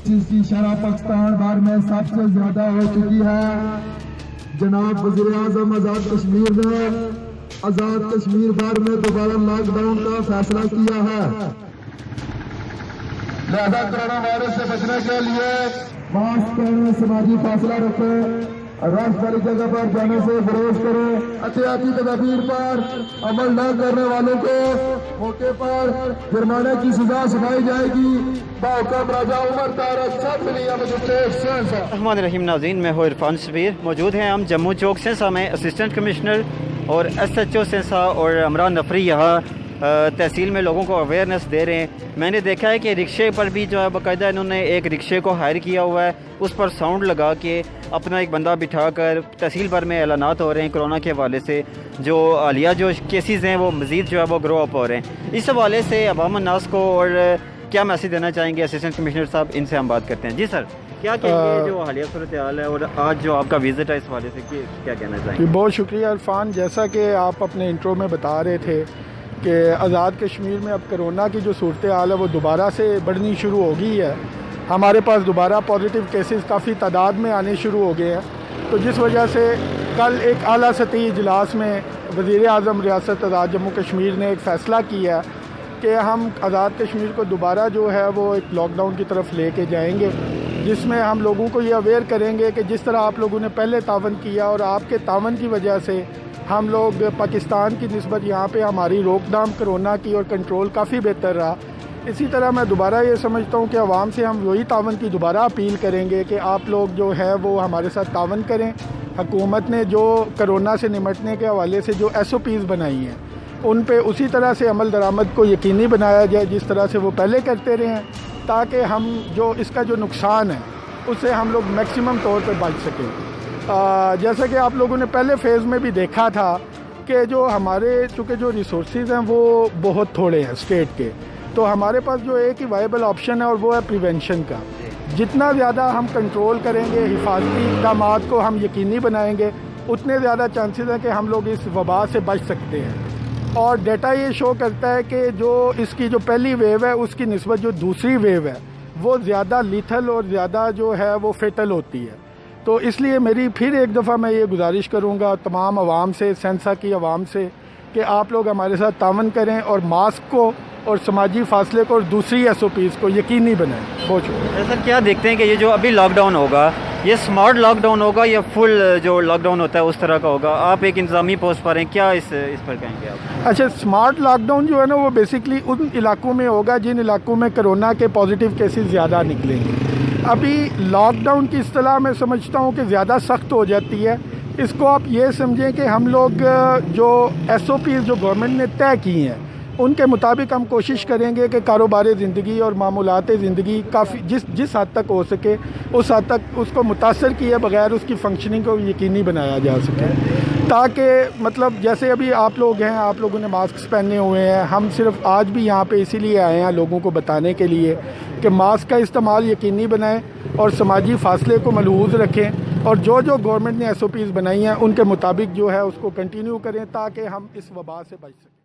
जिसकी शरह पाकिस्तान भर में सबसे ज्यादा हो चुकी है। जनाब वज़ीर आज़म आज़ाद कश्मीर ने आज़ाद कश्मीर भर में दोबारा लॉकडाउन का फैसला किया है। लिहाजा कोरोना वायरस से बचने के लिए मास्क पहने, समाजी फासला रखें, राष्ट्र वाली जगह पर जाने से गुरेज करें। एहतियाती तदाबीर पर अमल न करने वालों को मौके पर जुर्माने की सजा सुनाई जाएगी। बाहुकम राजा उमर तारक रहमान रहीम। नाज़रीन, मैं हूँ इरफान सबीर। मौजूद हैं हम जम्मू चौक सेंसा में। असिस्टेंट कमिश्नर और SHO सेंसा और अमरान नफरी यहाँ तहसील में लोगों को अवेयरनेस दे रहे हैं। मैंने देखा है कि रिक्शे पर भी जो है बाकायदा इन्होंने एक रिक्शे को हायर किया हुआ है, उस पर साउंड लगा के अपना एक बंदा बिठा कर तहसील भर में ऐलानात हो रहे हैं कोरोना के हवाले से। जो हालिया जो केसेस हैं वो मज़ीद जो है वो ग्रो अप हो रहे हैं। इस हवाले से अवाम नास को और क्या मैसेज देना चाहेंगे असिस्टेंट कमिश्नर साहब, इनसे हम बात करते हैं। जी सर, क्या कहेंगे जो हालिया सूरत हाल है और आज जो आपका विजिट है इस हवाले से क्या कहना चाहेंगे? बहुत शुक्रिया इरफान। जैसा कि आप अपने इंट्रो में बता रहे थे कि आज़ाद कश्मीर में अब कोरोना की जो सूरत हाल है वो दोबारा से बढ़नी शुरू हो गई है। हमारे पास दोबारा पॉजिटिव केसेस काफ़ी तादाद में आने शुरू हो गए हैं। तो जिस वजह से कल एक आला सतही इजलास में वज़ीर आज़म रियासत आज़ाद जम्मू कश्मीर ने एक फ़ैसला किया कि हम आज़ाद कश्मीर को दोबारा जो है वो एक लॉकडाउन की तरफ लेके जाएंगे, जिसमें हम लोगों को ये अवेयर करेंगे कि जिस तरह आप लोगों ने पहले तावन किया और आपके तावन की वजह से हम लोग पाकिस्तान की निस्बत यहाँ पे हमारी रोकथाम कोरोना की और कंट्रोल काफ़ी बेहतर रहा। इसी तरह मैं दोबारा ये समझता हूँ कि आवाम से हम वही तावन की दोबारा अपील करेंगे कि आप लोग जो है वो हमारे साथ तावन करें। हुकूमत ने जो कोरोना से निमटने के हवाले से जो SOPs बनाई हैं उन पे उसी तरह से अमल दरामद को यकीनी बनाया जाए जिस तरह से वो पहले करते रहे हैं, ताकि हम जो इसका जो नुकसान है उससे हम लोग मैक्सिमम तौर पर बच सकें। जैसा कि आप लोगों ने पहले फ़ेज़ में भी देखा था कि जो हमारे चूँकि जो रिसोर्सेज हैं वो बहुत थोड़े हैं स्टेट के, तो हमारे पास जो एक ही वायबल ऑप्शन है और वो है प्रिवेंशन का। जितना ज़्यादा हम कंट्रोल करेंगे, हिफाजती इक़दामात को हम यकीनी बनाएंगे, उतने ज़्यादा चांसेस हैं कि हम लोग इस वबा से बच सकते हैं। और डेटा ये शो करता है कि जो इसकी जो पहली वेव है उसकी निस्बत जो दूसरी वेव है वो ज़्यादा लीथल और ज़्यादा जो है वो फेटल होती है। तो इसलिए मेरी फिर एक दफ़ा मैं ये गुजारिश करूँगा तमाम आवाम से, सेंसा की आवाम से, कि आप लोग हमारे साथ तावन करें और मास्क को और समाजी फासले को और दूसरी SOPs को यकीनी बनाएं। बहुत शुक्रिया सर। क्या देखते हैं कि ये जो अभी लॉकडाउन होगा ये स्मार्ट लॉकडाउन होगा या फुल जो लॉकडाउन होता है उस तरह का होगा? आप एक इंतजामी पोस्ट पर हैं, क्या इस पर कहेंगे आप? अच्छा, स्मार्ट लॉकडाउन जो है ना वो बेसिकली उन इलाकों में होगा जिन इलाकों में कोरोना के पॉजिटिव केसेस ज़्यादा निकलेंगे। अभी लॉकडाउन की इस्तिलाह मैं समझता हूँ कि ज़्यादा सख्त हो जाती है। इसको आप ये समझें कि हम लोग जो SOPs जो गवर्नमेंट ने तय की हैं उनके मुताबिक हम कोशिश करेंगे कि कारोबार ज़िंदगी और मामूलात ज़िंदगी काफ़ी जिस हद तक हो सके उस हद तक उसको मुतासर किए बगैर उसकी फंक्शनिंग को यकीनी बनाया जा सके, ताकि मतलब जैसे अभी आप लोग हैं, आप लोगों ने मास्क पहने हुए हैं। हम सिर्फ आज भी यहाँ पे इसीलिए आए हैं लोगों को बताने के लिए कि मास्क का इस्तेमाल यकीनी बनाएं और समाजी फासले को मलहूज़ रखें और जो गवर्नमेंट ने SOPs बनाई हैं उनके मुताबिक जो है उसको कंटिन्यू करें ताकि हम इस वबा से बच सकें।